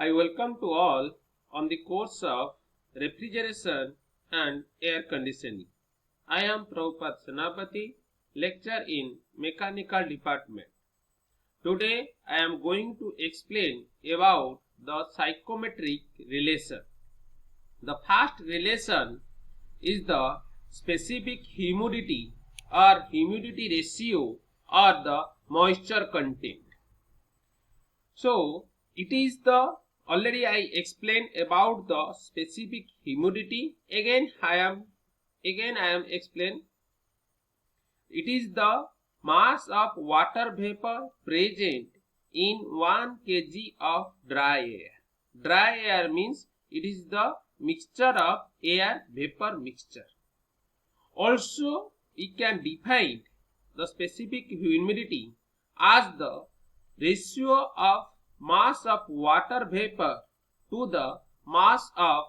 I welcome to all on the course of refrigeration and air conditioning. I am Prabhupada Senapati, lecturer in mechanical department. Today I am going to explain about the psychometric relation. The first relation is the specific humidity or humidity ratio or the moisture content. So it is the already I explained about the specific humidity. Again I am explain. It is the mass of water vapor present in 1 kg of dry air. Dry air means it is the mixture of air vapor mixture. Also we can define the specific humidity as the ratio of mass of water vapor to the mass of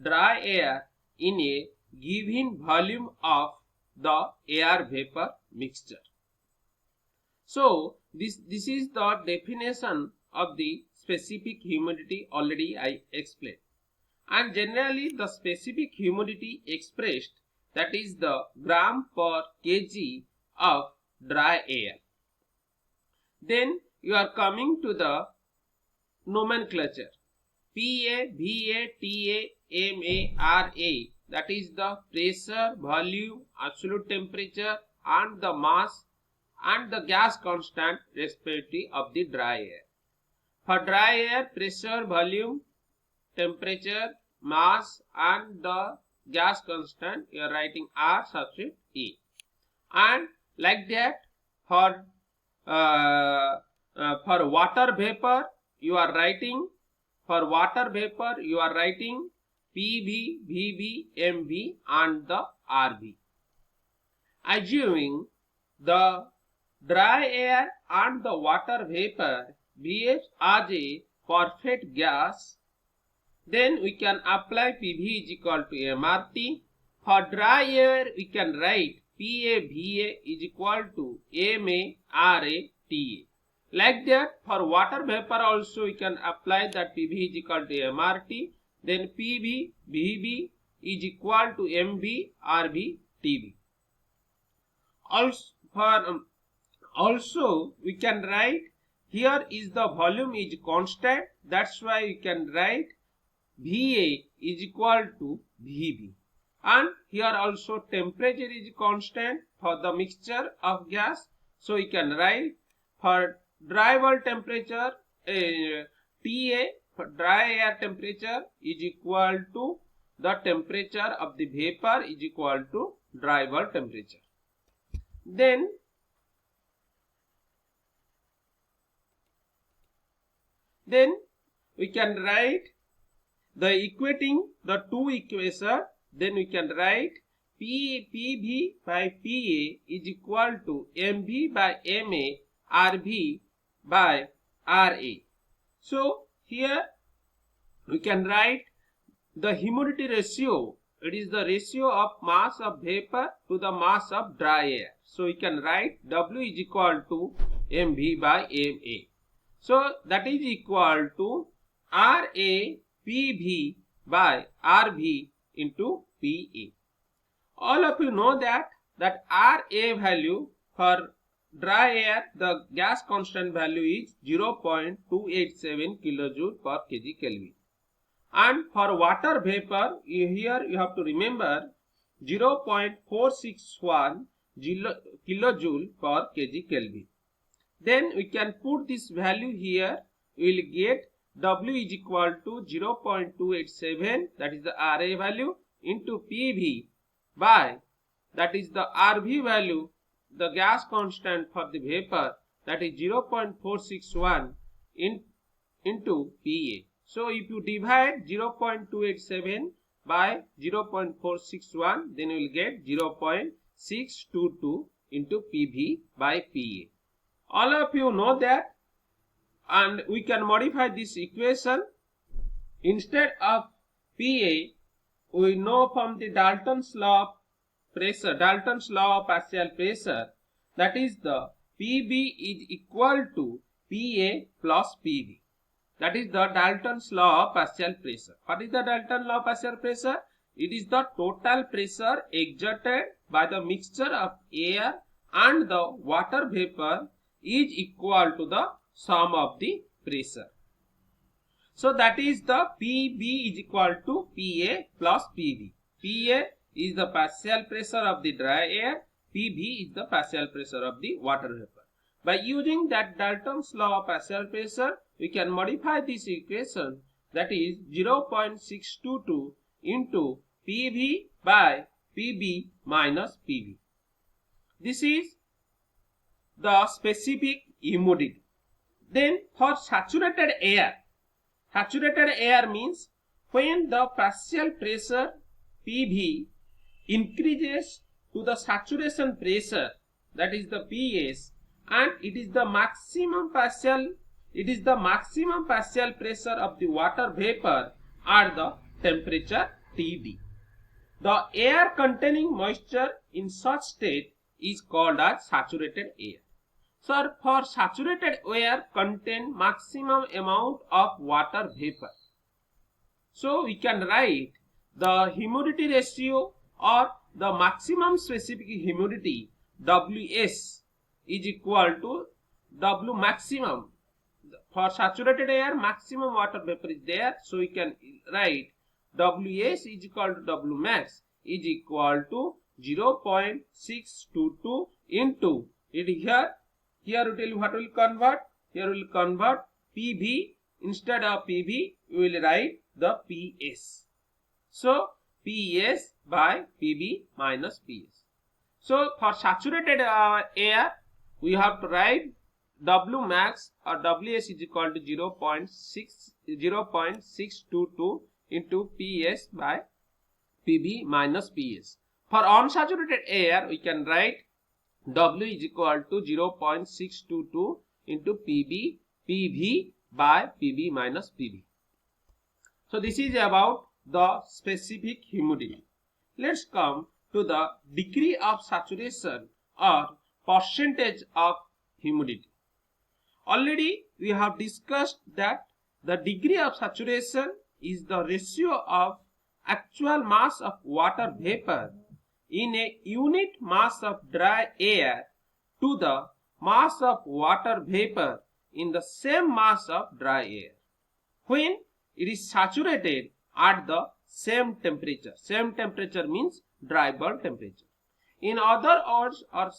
dry air in a given volume of the air vapor mixture. So this is the definition of the specific humidity already I explained. And generally the specific humidity expressed, that is the gram per kg of dry air. Then you are coming to the nomenclature. PA, VA, TA, MA, RA, that is the pressure, volume, absolute temperature and the mass and the gas constant respectively of the dry air. For dry air, pressure, volume, temperature, mass and the gas constant, you are writing R substitute E. And like that for water vapor you are writing, for water vapor you are writing PV, VV, MV and the RV. Assuming the dry air and the water vapor behaves as a perfect gas, then we can apply PV is equal to MRT. For dry air we can write PA/VA is equal to MA/RA/TA. Like that for water vapor also we can apply that PV is equal to MRT. Then PV/VV is equal to MV/RV/TV. Also we can write, here is the volume is constant, that's why we can write VA is equal to VB. And here also temperature is constant for the mixture of gas, so we can write for dry bulb temperature TA, for dry air temperature is equal to the temperature of the vapor is equal to dry bulb temperature. Then we can write the equating the two equation. Then we can write PV by PA is equal to MV by MA, RV by RA. So here we can write the humidity ratio. It is the ratio of mass of vapor to the mass of dry air. So we can write W is equal to MV by MA. So that is equal to RA PV by RV into PA. All of you know that RA value for dry air, the gas constant value is 0.287 kilojoule per kg Kelvin. And for water vapor, here you have to remember 0.461 kilojoule per kg Kelvin. Then we can put this value here, we will get W is equal to 0.287, that is the RA value, into PV by, that is the RV value, the gas constant for the vapor, that is 0.461 into PA. So if you divide 0.287 by 0.461, then you will get 0.622 into PV by PA. All of you know that, and we can modify this equation. Instead of PA, we know from the Dalton's law of pressure, Dalton's law of partial pressure, that is the PB is equal to PA plus PV. That is the Dalton's law of partial pressure. What is the Dalton law of partial pressure? It is the total pressure exerted by the mixture of air and the water vapor is equal to the sum of the pressure. So that is the PB is equal to PA plus PB. PA is the partial pressure of the dry air. PB is the partial pressure of the water vapor. By using that Dalton's law of partial pressure, we can modify this equation, that is 0.622 into PV by PB minus PV. This is the specific humidity. Then for saturated air means when the partial pressure PV increases to the saturation pressure, that is the PS, and it is the maximum partial pressure of the water vapor at the temperature TD. The air containing moisture in such state is called as saturated air. So for saturated air contain maximum amount of water vapor. So we can write the humidity ratio or the maximum specific humidity WS is equal to W maximum. For saturated air, maximum water vapor is there, so we can write WS is equal to W max is equal to 0.622 into it here it will what will convert? Here will convert PV. Instead of PV, we will write the PS. So PS by PV minus PS. So for saturated air, we have to write W max or WS is equal to 0.622 into PS by PV minus PS. For unsaturated air, we can write W is equal to 0.622 into PV by PV minus PV. So this is about the specific humidity. Let's come to the degree of saturation or percentage of humidity. Already we have discussed that the degree of saturation is the ratio of actual mass of water vapor in a unit mass of dry air to the mass of water vapor in the same mass of dry air when it is saturated at the same temperature. Same temperature means dry bulb temperature. In other words, or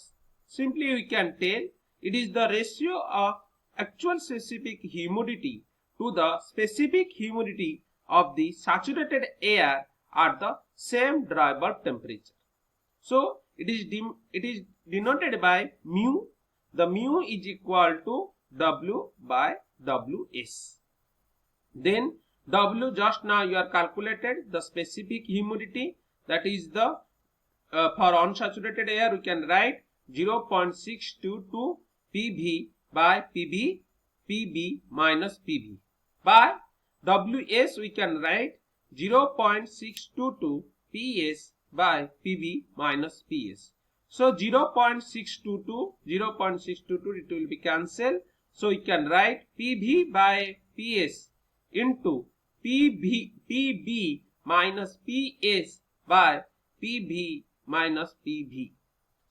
simply we can tell, it is the ratio of actual specific humidity to the specific humidity of the saturated air at the same dry bulb temperature. So it is denoted by mu. The mu is equal to W by WS. Then W, just now you are calculated the specific humidity, that is the for unsaturated air we can write 0.622 PV by PB minus PV. By WS we can write 0.622 PS by PV minus PS. So 0.622 it will be cancelled. So we can write PV by PS into PB minus PS by PV minus PV.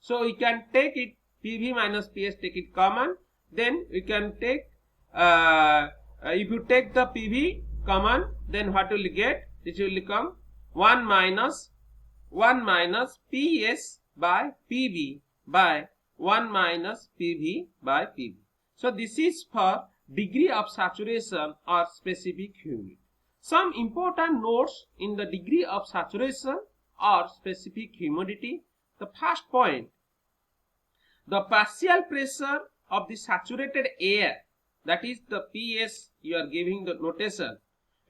So we can take it PV minus PS, take it common. Then we can take if you take the PV common, then what will you get? This will become 1 minus PS by PV by 1 minus PV by PV. So this is for degree of saturation or specific humidity. Some important notes in the degree of saturation or specific humidity. The first point, the partial pressure of the saturated air, that is the PS, you are giving the notation.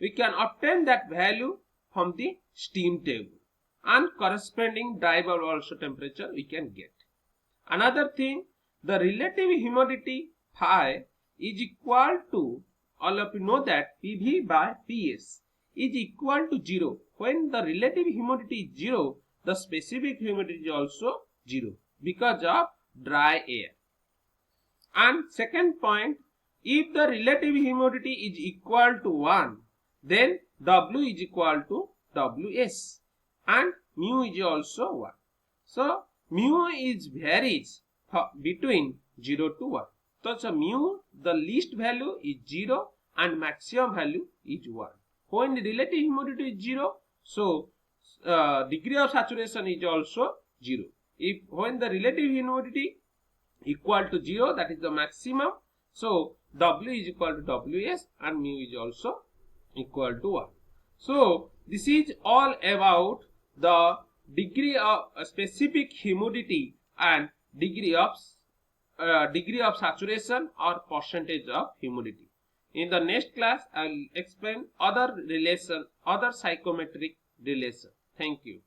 We can obtain that value from the steam table, and corresponding dry bulb also temperature we can get. Another thing, the relative humidity phi is equal to, all of you know that PV by PS is equal to 0. When the relative humidity is 0, the specific humidity is also 0 because of dry air. And second point, If the relative humidity is equal to 1, then W is equal to Ws and mu is also 1. So mu is varies between 0 to 1. So mu, the least value is 0 and maximum value is 1. When the relative humidity is 0, so degree of saturation is also 0. If when the relative humidity equal to 0, that is the maximum, so W is equal to Ws and mu is also equal to 1. So this is all about the degree of specific humidity and degree of saturation or percentage of humidity. In the next class, I will explain other psychometric relation. Thank you.